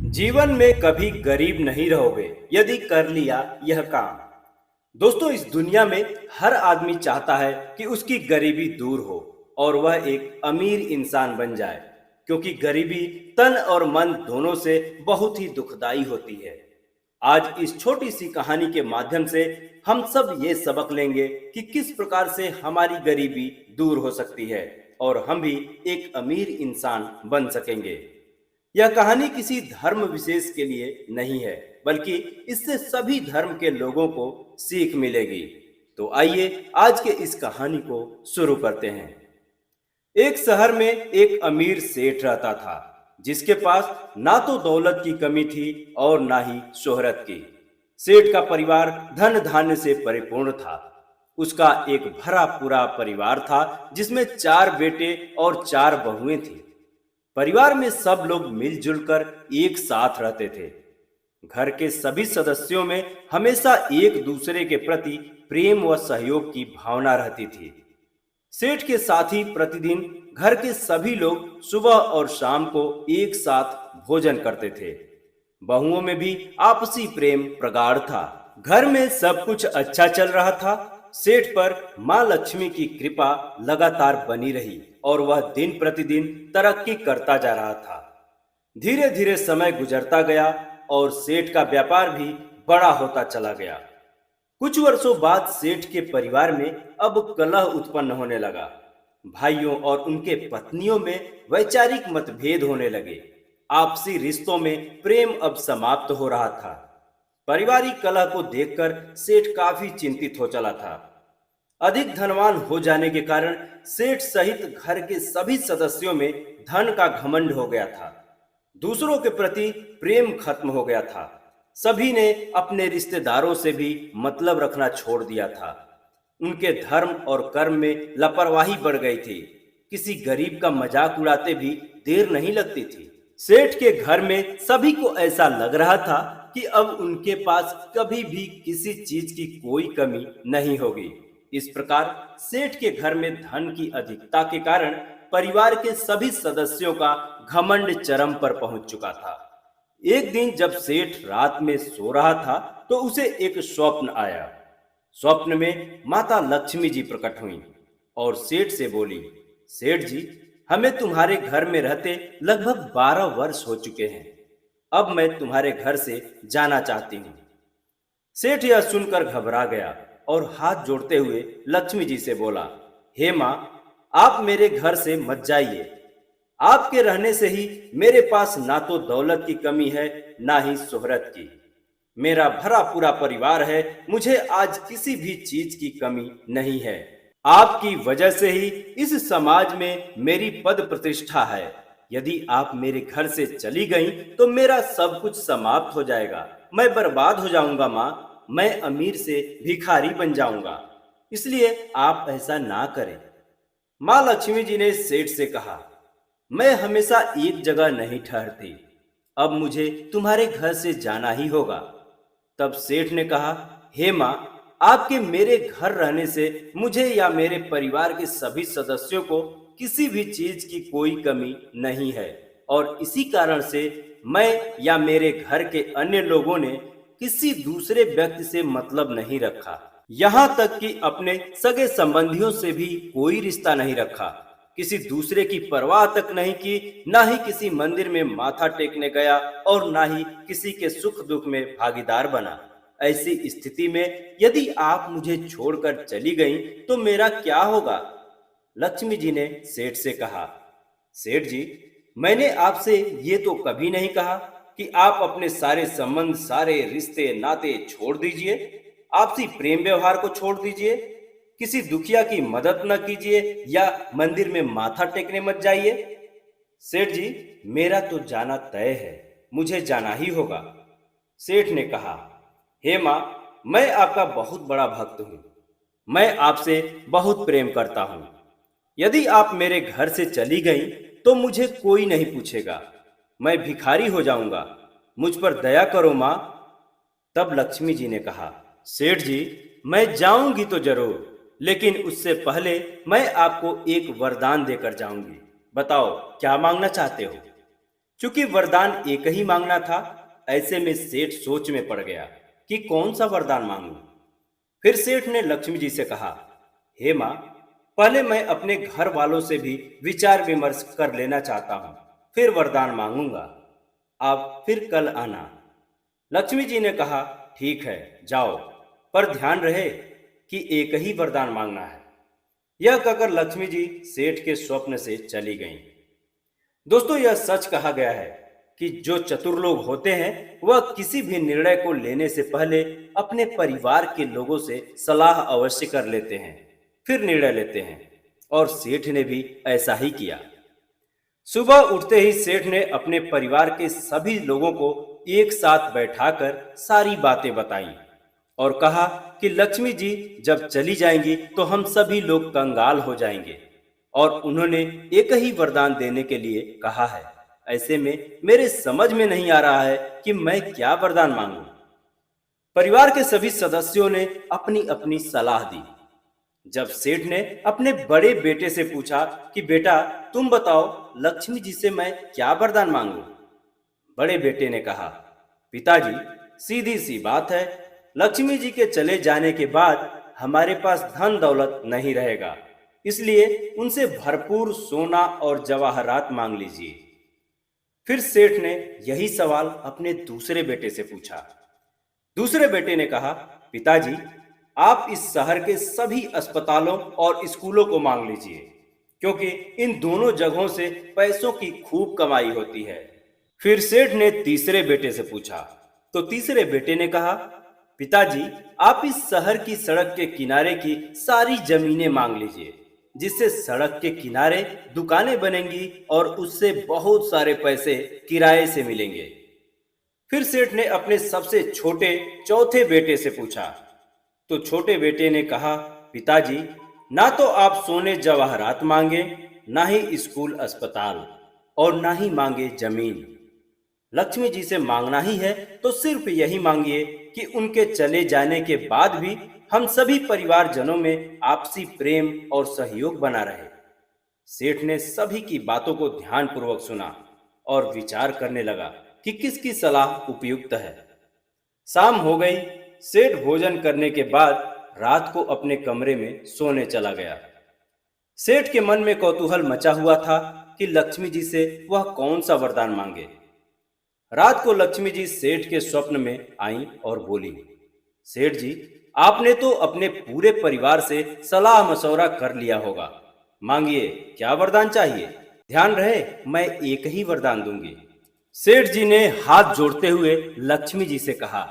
जीवन में कभी गरीब नहीं रहोगे यदि कर लिया यह काम। दोस्तों, इस दुनिया में हर आदमी चाहता है कि उसकी गरीबी दूर हो और वह एक अमीर इंसान बन जाए, क्योंकि गरीबी तन और मन दोनों से बहुत ही दुखदाई होती है। आज इस छोटी सी कहानी के माध्यम से हम सब ये सबक लेंगे कि किस प्रकार से हमारी गरीबी दूर हो सकती है और हम भी एक अमीर इंसान बन सकेंगे। यह कहानी किसी धर्म विशेष के लिए नहीं है, बल्कि इससे सभी धर्म के लोगों को सीख मिलेगी। तो आइए आज के इस कहानी को शुरू करते हैं। एक शहर में एक अमीर सेठ रहता था, जिसके पास ना तो दौलत की कमी थी और ना ही शोहरत की। सेठ का परिवार धन धान्य से परिपूर्ण था। उसका एक भरा पूरा परिवार था, जिसमें 4 बेटे और 4 बहुएं थी। परिवार में सब लोग मिलजुल कर एक साथ रहते थे। घर के सभी सदस्यों में हमेशा एक दूसरे के प्रति प्रेम व सहयोग की भावना रहती थी। सेठ के साथ ही प्रतिदिन घर के सभी लोग सुबह और शाम को एक साथ भोजन करते थे। बहुओं में भी आपसी प्रेम प्रगाढ़ था। घर में सब कुछ अच्छा चल रहा था। सेठ पर मां लक्ष्मी की कृपा लगातार बनी रही और वह दिन प्रतिदिन तरक्की करता जा रहा था। धीरे धीरे समय गुजरता गया और सेठ का व्यापार भी बड़ा होता चला गया। कुछ वर्षों बाद सेठ के परिवार में अब कलह उत्पन्न होने लगा। भाइयों और उनके पत्नियों में वैचारिक मतभेद होने लगे। आपसी रिश्तों में प्रेम अब समाप्त हो रहा था। पारिवारिक कलह को देखकर सेठ काफी चिंतित हो चला था। अधिक धनवान हो जाने के कारण सेठ सहित घर के सभी सदस्यों में धन का घमंड हो गया था। दूसरों के प्रति प्रेम खत्म हो गया था। सभी ने अपने रिश्तेदारों से भी मतलब रखना छोड़ दिया था। उनके धर्म और कर्म में लापरवाही बढ़ गई थी। किसी गरीब का मजाक उड़ाते भी देर नहीं लगती थी। सेठ के घर में सभी को ऐसा लग रहा था कि अब उनके पास कभी भी किसी चीज की कोई कमी नहीं होगी। इस प्रकार सेठ के घर में धन की अधिकता के कारण परिवार के सभी सदस्यों का घमंड चरम पर पहुंच चुका था। एक दिन जब सेठ रात में सो रहा था, तो उसे एक स्वप्न आया। स्वप्न में माता लक्ष्मी जी प्रकट हुई और सेठ से बोली, सेठ जी, हमें तुम्हारे घर में रहते लगभग 12 वर्ष हो चुके हैं। अब मैं तुम्हारे घर से जाना चाहती हूँ। सेठ यह सुनकर घबरा गया और हाथ जोड़ते हुए लक्ष्मी जी से बोला, हे माँ, आप मेरे घर से मत जाइए। आपके रहने से ही मेरे पास ना तो दौलत की कमी है, ना ही शोहरत की। मेरा भरा पूरा परिवार है। मुझे आज किसी भी चीज की कमी नहीं है। आपकी वजह से ही इस समाज में मेरी पद प्रतिष्ठा है। यदि आप मेरे घर से चली गई तो मेरा सब कुछ समाप्त हो जाएगा। मैं बर्बाद हो जाऊंगा माँ। मैं अमीर से भिखारी बन जाऊंगा। इसलिए आप ऐसा ना करें। माँ लक्ष्मी जी ने सेठ से कहा, मैं हमेशा एक जगह नहीं ठहरती। अब मुझे तुम्हारे घर से जाना ही होगा। तब सेठ ने कहा, हे माँ, आपके मेरे घर रहने से मुझे या मेरे परिवार के सभी सदस्यों को किसी भी चीज की कोई कमी नहीं है और इसी कारण से मैं या मेरे घर के अन्य लोगों ने किसी दूसरे व्यक्ति से मतलब नहीं रखा। यहाँ तक कि अपने सगे संबंधियों से भी कोई रिश्ता नहीं रखा। किसी दूसरे की परवाह तक नहीं की, ना ही किसी मंदिर में माथा टेकने गया और ना ही किसी के सुख दुख में भागीदार बना। ऐसी स्थिति में यदि आप मुझे छोड़कर चली गई तो मेरा क्या होगा? लक्ष्मी जी ने सेठ से कहा, सेठ जी, मैंने आपसे ये तो कभी नहीं कहा कि आप अपने सारे संबंध, सारे रिश्ते नाते छोड़ दीजिए। आपसी प्रेम व्यवहार को छोड़ दीजिए। किसी दुखिया की मदद न कीजिए या मंदिर में माथा टेकने मत जाइए। सेठ जी, मेरा तो जाना तय है। मुझे जाना ही होगा। सेठ ने कहा, हे माँ, मैं आपका बहुत बड़ा भक्त हूँ। मैं आपसे बहुत प्रेम करता हूँ। यदि आप मेरे घर से चली गई तो मुझे कोई नहीं पूछेगा। मैं भिखारी हो जाऊंगा। मुझ पर दया करो माँ। तब लक्ष्मी जी ने कहा, सेठ जी, मैं जाऊंगी तो जरूर, लेकिन उससे पहले मैं आपको एक वरदान देकर जाऊंगी। बताओ, क्या मांगना चाहते हो? चूंकि वरदान एक ही मांगना था, ऐसे में सेठ सोच में पड़ गया कि कौन सा वरदान मांगूं। फिर सेठ ने लक्ष्मी जी से कहा, हे माँ, पहले मैं अपने घर वालों से भी विचार विमर्श कर लेना चाहता हूँ, फिर वरदान मांगूंगा। आप फिर कल आना। लक्ष्मी जी ने कहा, ठीक है, जाओ, पर ध्यान रहे कि एक ही वरदान मांगना है। यह कहकर लक्ष्मी जी सेठ के स्वप्न से चली गईं। दोस्तों, यह सच कहा गया है कि जो चतुर लोग होते हैं वह किसी भी निर्णय को लेने से पहले अपने परिवार के लोगों से सलाह अवश्य कर लेते हैं, फिर निर्णय लेते हैं। और सेठ ने भी ऐसा ही किया। सुबह उठते ही सेठ ने अपने परिवार के सभी लोगों को एक साथ बैठाकर सारी बातें बताई और कहा कि लक्ष्मी जी जब चली जाएंगी तो हम सभी लोग कंगाल हो जाएंगे, और उन्होंने एक ही वरदान देने के लिए कहा है। ऐसे में मेरे समझ में नहीं आ रहा है कि मैं क्या वरदान मांगूं। परिवार के सभी सदस्यों ने अपनी अपनी सलाह दी। जब सेठ ने अपने बड़े बेटे से पूछा कि बेटा, तुम बताओ, लक्ष्मी जी से मैं क्या वरदान मांगूं? बड़े बेटे ने कहा, पिताजी, सीधी सी बात है, लक्ष्मी जी के चले जाने के बाद हमारे पास धन दौलत नहीं रहेगा, इसलिए उनसे भरपूर सोना और जवाहरात मांग लीजिए। फिर सेठ ने यही सवाल अपने दूसरे बेटे से पूछा। दूसरे बेटे ने कहा, पिताजी, आप इस शहर के सभी अस्पतालों और स्कूलों को मांग लीजिए, क्योंकि इन दोनों जगहों से पैसों की खूब कमाई होती है। फिर सेठ ने तीसरे बेटे से पूछा, तो तीसरे बेटे ने कहा, पिताजी, आप इस शहर की सड़क के किनारे की सारी जमीनें मांग लीजिए, जिससे सड़क के किनारे दुकानें बनेंगी और उससे बहुत सारे पैसे किराए से मिलेंगे। फिर सेठ ने अपने सबसे छोटे चौथे बेटे से पूछा, तो छोटे बेटे ने कहा, पिताजी, ना तो आप सोने जवाहरात मांगे, ना ही स्कूल अस्पताल, और ना ही मांगे जमीन। लक्ष्मी जी से मांगना ही है तो सिर्फ यही मांगिए कि उनके चले जाने के बाद भी हम सभी परिवारजनों में आपसी प्रेम और सहयोग बना रहे। सेठ ने सभी की बातों को ध्यानपूर्वक सुना और विचार करने लगा कि किसकी सलाह उपयुक्त है। शाम हो गई। सेठ भोजन करने के बाद रात को अपने कमरे में सोने चला गया। सेठ के मन में कौतूहल मचा हुआ था कि लक्ष्मी जी से वह कौन सा वरदान मांगे। रात को लक्ष्मी जी सेठ के स्वप्न में आईं और बोली, सेठ जी, आपने तो अपने पूरे परिवार से सलाह मशवरा कर लिया होगा, मांगिए, क्या वरदान चाहिए? ध्यान रहे, मैं एक ही वरदान दूंगी। सेठ जी ने हाथ जोड़ते हुए लक्ष्मी जी से कहा,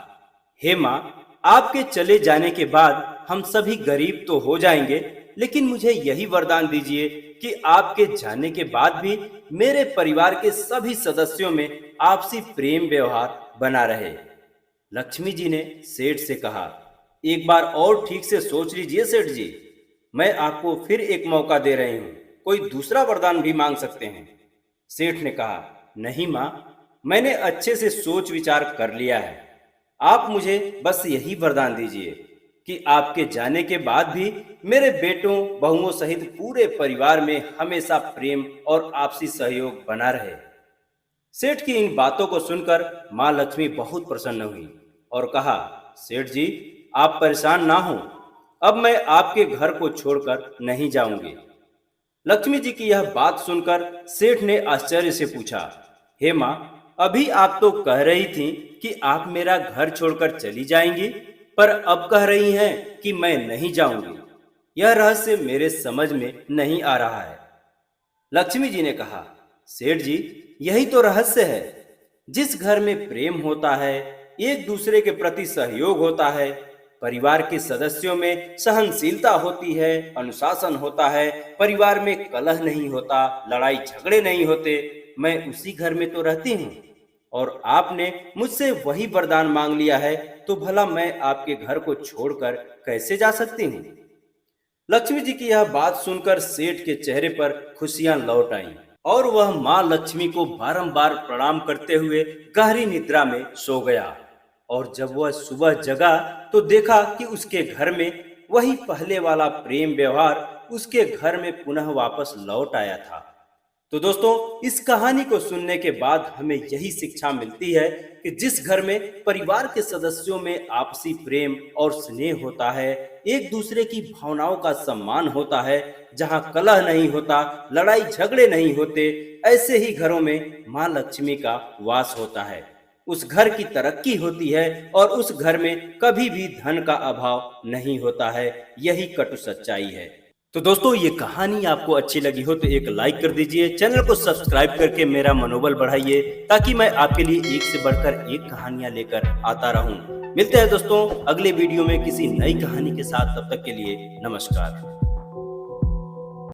हे माँ, आपके चले जाने के बाद हम सभी गरीब तो हो जाएंगे, लेकिन मुझे यही वरदान दीजिए कि आपके जाने के बाद भी मेरे परिवार के सभी सदस्यों में आपसी प्रेम व्यवहार बना रहे। लक्ष्मी जी ने सेठ से कहा, एक बार और ठीक से सोच लीजिए सेठ जी, मैं आपको फिर एक मौका दे रही हूँ, कोई दूसरा वरदान भी मांग सकते हैं। सेठ ने कहा, नहीं माँ, मैंने अच्छे से सोच विचार कर लिया है, आप मुझे बस यही वरदान दीजिए कि आपके जाने के बाद भी मेरे बेटों बहुओं सहित पूरे परिवार में हमेशा प्रेम और आपसी सहयोग बना रहे। सेठ की इन बातों को सुनकर मां लक्ष्मी बहुत प्रसन्न हुई और कहा, सेठ जी, आप परेशान ना हो, अब मैं आपके घर को छोड़कर नहीं जाऊंगी। लक्ष्मी जी की यह बात सुनकर सेठ ने आश्चर्य से पूछा, हे माँ, अभी आप तो कह रही थी कि आप मेरा घर छोड़कर चली जाएंगी, पर अब कह रही हैं कि मैं नहीं जाऊंगी। यह रहस्य मेरे समझ में नहीं आ रहा है। लक्ष्मी जी ने कहा, सेठ जी, यही तो रहस्य है। जिस घर में प्रेम होता है, एक दूसरे के प्रति सहयोग होता है, परिवार के सदस्यों में सहनशीलता होती है, अनुशासन होता है, परिवार में कलह नहीं होता, लड़ाई झगड़े नहीं होते, मैं उसी घर में तो रहती हूँ। और आपने मुझसे वही वरदान मांग लिया है, तो भला मैं आपके घर को छोड़कर कैसे जा सकती हूँ? लक्ष्मी जी की यह बात सुनकर सेठ के चेहरे पर खुशियां लौट आईं और वह मां लक्ष्मी को बारंबार प्रणाम करते हुए गहरी निद्रा में सो गया। और जब वह सुबह जगा तो देखा कि उसके घर में वही पहले वाला प्रेम व्यवहार उसके घर में पुनः वापस लौट आया था। तो दोस्तों, इस कहानी को सुनने के बाद हमें यही शिक्षा मिलती है कि जिस घर में परिवार के सदस्यों में आपसी प्रेम और स्नेह होता है, एक दूसरे की भावनाओं का सम्मान होता है, जहां कलह नहीं होता, लड़ाई झगड़े नहीं होते, ऐसे ही घरों में माँ लक्ष्मी का वास होता है। उस घर की तरक्की होती है और उस घर में कभी भी धन का अभाव नहीं होता है। यही कटु सच्चाई है। तो दोस्तों, ये कहानी आपको अच्छी लगी हो तो एक लाइक कर दीजिए, चैनल को सब्सक्राइब करके मेरा मनोबल बढ़ाइए, ताकि मैं आपके लिए एक से बढ़कर एक कहानियां लेकर आता रहूं। मिलते हैं दोस्तों अगले वीडियो में किसी नई कहानी के साथ। तब तक के लिए नमस्कार।